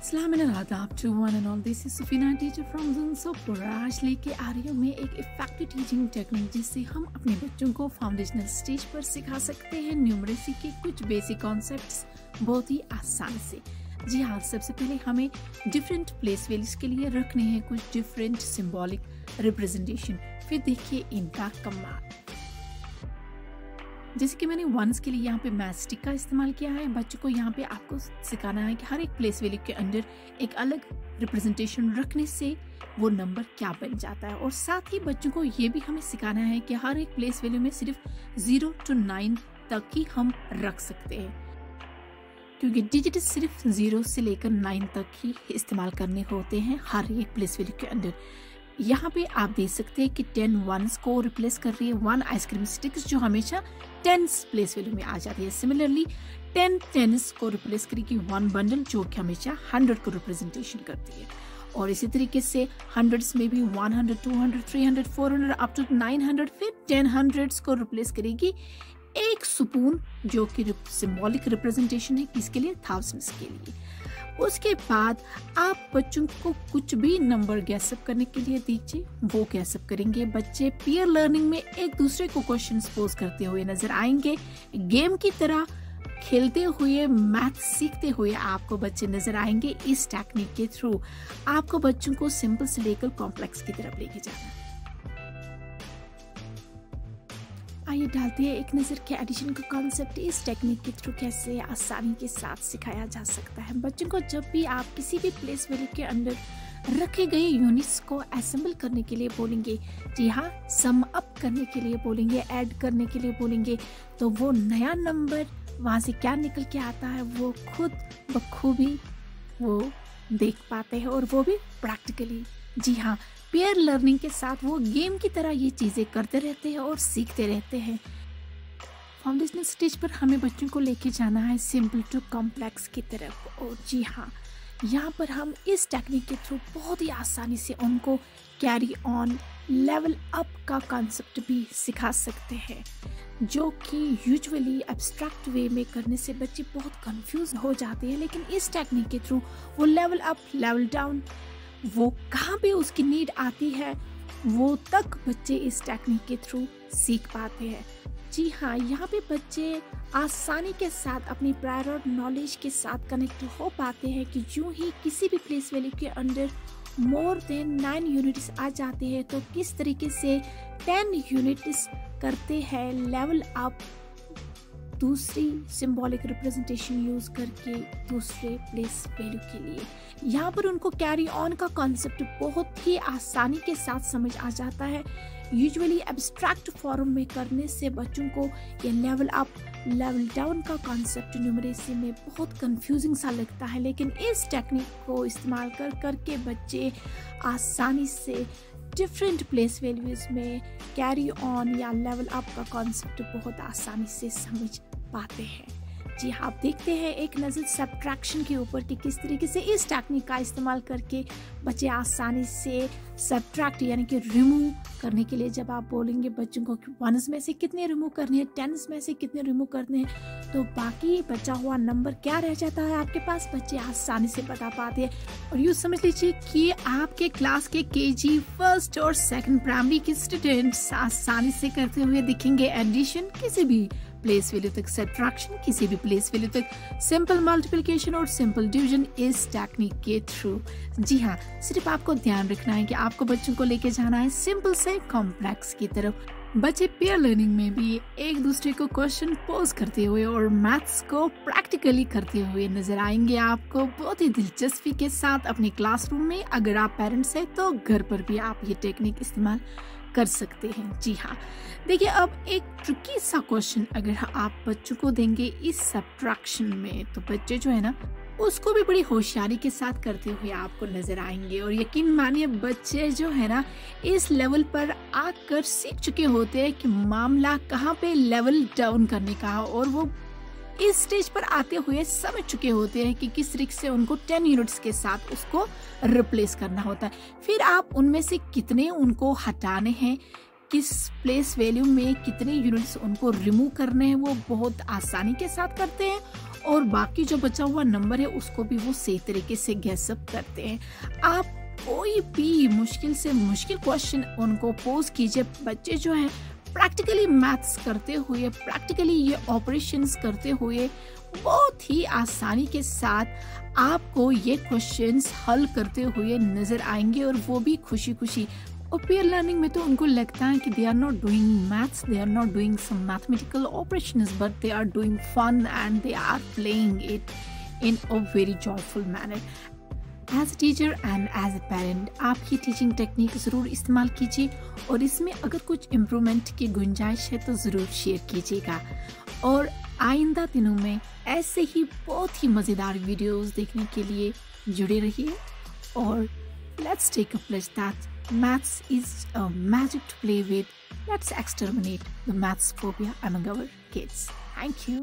अस्सलाम आदाब to one and all, this is Sufina teacher from ज़ोनसोपुर। आज लेके आ रही हूँ मैं एक इफेक्टिव टीचिंग टेक्निक जिससे हम अपने बच्चों को फाउंडेशनल स्टेज पर सिखा सकते हैं न्यूमरेसी के कुछ बेसिक कॉन्सेप्ट्स बहुत ही आसान से। जी हाँ, सबसे पहले हमें डिफरेंट प्लेस वैल्यूज के लिए रखने हैं कुछ डिफरेंट सिंबॉलिक रिप्रेजेंटेशन। फिर देखिए इनका कमाल। जैसे कि मैंने वंस के लिए यहाँ पे मैस्टिक का इस्तेमाल किया है। बच्चों को यहाँ पे आपको सिखाना है कि हर एक प्लेस वैल्यू के अंदर एक अलग रिप्रेजेंटेशन रखने से वो नंबर क्या बन जाता है, और साथ ही बच्चों को ये भी हमें सिखाना है कि हर एक प्लेस वैल्यू में सिर्फ 0 to 9 तक ही हम रख सकते हैं, क्योंकि डिजिट सिर्फ 0 से लेकर 9 तक ही इस्तेमाल करने होते हैं हर एक प्लेस वैल्यू के अंदर। यहाँ पे आप देख सकते हैं कि 10 वंस को रिप्लेस कर रही है 1 आइसक्रीम स्टिक्स, जो हमेशा 10 प्लेस वैल्यू में आ जाती है। सिमिलरली 10 टेनिस को रिप्लेस करेगी 1 बंडल, जो कि हमेशा 100 को रिप्रेजेंटेशन करती है। और इसी तरीके से हंड्रेड्स में भी 100, 200, 300, 400 अप टू 900, फिर 10 हंड्रेड्स को रिप्लेस करेगी एक स्पून, जो कि सिंबॉलिक रिप्रेजेंटेशन है किसके लिए, थाउजेंड्स के लिए। उसके बाद आप बच्चों को कुछ भी नंबर गैसअप करने के लिए दीजिए, वो गैसअप करेंगे। बच्चे पीयर लर्निंग में एक दूसरे को क्वेश्चंस पोज करते हुए नजर आएंगे। गेम की तरह खेलते हुए, मैथ सीखते हुए आपको बच्चे नजर आएंगे। इस टेक्निक के थ्रू आपको बच्चों को सिंपल से लेकर कॉम्प्लेक्स की तरफ लेके जाना। आइए डालते हैं एक नज़र के एडिशन का कॉन्सेप्ट इस टेक्निक के थ्रू कैसे आसानी के साथ सिखाया जा सकता है। बच्चों को जब भी आप किसी भी प्लेस वैल्यू के अंदर रखे गए यूनिट्स को असेंबल करने के लिए बोलेंगे, जी हाँ, सम अप करने के लिए बोलेंगे, ऐड करने के लिए बोलेंगे, तो वो नया नंबर वहाँ से क्या निकल के आता है वो खुद बखूबी वो देख पाते हैं, और वो भी प्रैक्टिकली। जी हाँ, पेयर लर्निंग के साथ वो गेम की तरह ये चीज़ें करते रहते हैं और सीखते रहते हैं। फाउंडेशनल स्टेज पर हमें बच्चों को लेके जाना है सिंपल टू कॉम्प्लेक्स की तरफ। और जी हाँ, यहाँ पर हम इस टेक्निक के थ्रू बहुत ही आसानी से उनको कैरी ऑन, लेवल अप का कॉन्सेप्ट भी सिखा सकते हैं, जो कि यूजुअली एब्स्ट्रैक्ट वे में करने से बच्चे बहुत कंफ्यूज हो जाते हैं। लेकिन इस टेक्निक के थ्रू वो लेवल अप, लेवल डाउन, वो कहाँ पे उसकी नीड आती है वो तक बच्चे इस टेक्निक के थ्रू सीख पाते हैं। जी हाँ, यहाँ पे बच्चे आसानी के साथ अपनी प्रायर नॉलेज के साथ कनेक्ट हो पाते हैं कि यूं ही किसी भी प्लेस वैल्यू के अंदर मोर देन 9 यूनिट्स आ जाते हैं तो किस तरीके से 10 यूनिट्स करते हैं लेवल अप दूसरी सिंबॉलिक रिप्रेजेंटेशन यूज करके दूसरे प्लेस वैल्यू के लिए। यहाँ पर उनको कैरी ऑन का कॉन्सेप्ट बहुत ही आसानी के साथ समझ आ जाता है। यूजुअली एब्स्ट्रैक्ट फॉर्म में करने से बच्चों को ये लेवल अप, लेवल डाउन का कॉन्सेप्ट न्यूमरेसी में बहुत कंफ्यूजिंग सा लगता है, लेकिन इस टेक्निक को इस्तेमाल करके बच्चे आसानी से डिफरेंट प्लेस वैल्यूज में कैरी ऑन या लेवल अप का कॉन्सेप्ट बहुत आसानी से समझ पाते हैं। जी हाँ, आप देखते हैं एक नज़र सब्ट्रैक्शन के ऊपर कि किस तरीके से इस टेक्निक का इस्तेमाल करके बच्चे आसानी से सब्ट्रैक्ट यानी कि रिमूव करने के लिए, जब आप बोलेंगे बच्चों को वंस में से कितने रिमूव करने हैं, टेंस में से कितने रिमूव करने हैं, तो बाकी बचा हुआ नंबर क्या रह जाता है आपके पास, बच्चे आसानी से बता पाते हैं। और यूँ समझ लीजिए कि आपके क्लास के KG 1st और 2nd प्राइमरी के स्टूडेंट्स आसानी से करते हुए दिखेंगे एडिशन किसी भी प्लेस वैल्यू तक, सब्ट्रैक्शन किसी भी प्लेस वैल्यू तक, सिंपल मल्टीप्लिकेशन और सिंपल डिवीजन इस टेक्निक के थ्रू। जी हाँ, सिर्फ आपको ध्यान रखना है कि आपको बच्चों को लेके जाना है सिंपल से कॉम्प्लेक्स की तरफ। बच्चे पेयर लर्निंग में भी एक दूसरे को क्वेश्चन पोज करते हुए और मैथ्स को प्रैक्टिकली करते हुए नजर आएंगे आपको बहुत ही दिलचस्पी के साथ अपने क्लासरूम में। अगर आप पेरेंट्स हैं तो घर पर भी आप ये टेक्निक इस्तेमाल कर सकते हैं। जी हाँ, देखिए अब एक ट्रिकी सा क्वेश्चन अगर आप बच्चों को देंगे इस सब्ट्रैक्शन में, तो बच्चे जो है ना उसको भी बड़ी होशियारी के साथ करते हुए आपको नजर आएंगे। और यकीन मानिए बच्चे जो है ना इस लेवल पर आकर सीख चुके होते हैं कि मामला कहाँ पे लेवल डाउन करने का, और वो इस स्टेज पर आते हुए समझ चुके होते हैं कि किस तरीके से उनको 10 यूनिट्स के साथ उसको रिप्लेस करना होता है। फिर आप उनमें से कितने उनको हटाने हैं, किस प्लेस वैल्यू में कितने यूनिट्स उनको रिमूव करने हैं, वो बहुत आसानी के साथ करते हैं। और बाकी जो बचा हुआ नंबर है उसको भी वो सही तरीके से गैस अप करते हैं। आप कोई भी मुश्किल से मुश्किल क्वेश्चन उनको पोज कीजिए, बच्चे जो है प्रैक्टिकली मैथ्स करते हुए, प्रैक्टिकली ये ऑपरेशंस करते हुए बहुत ही आसानी के साथ आपको ये क्वेश्चंस हल करते हुए नजर आएंगे, और वो भी खुशी खुशी। और पीयर लर्निंग में तो उनको लगता है कि they are not doing maths, they are not doing some mathematical operations, but they are doing fun and they are playing it in a very joyful manner. As a teacher and as a parent आप ये teaching technique ज़रूर इस्तेमाल कीजिए, और इसमें अगर कुछ improvement की गुंजाइश है तो ज़रूर शेयर कीजिएगा। और आइंदा दिनों में ऐसे ही बहुत ही मज़ेदार वीडियोस देखने के लिए जुड़े रहिए, और let's take a place that maths is a magic to play with. Let's exterminate the maths phobia among our kids. Thank you.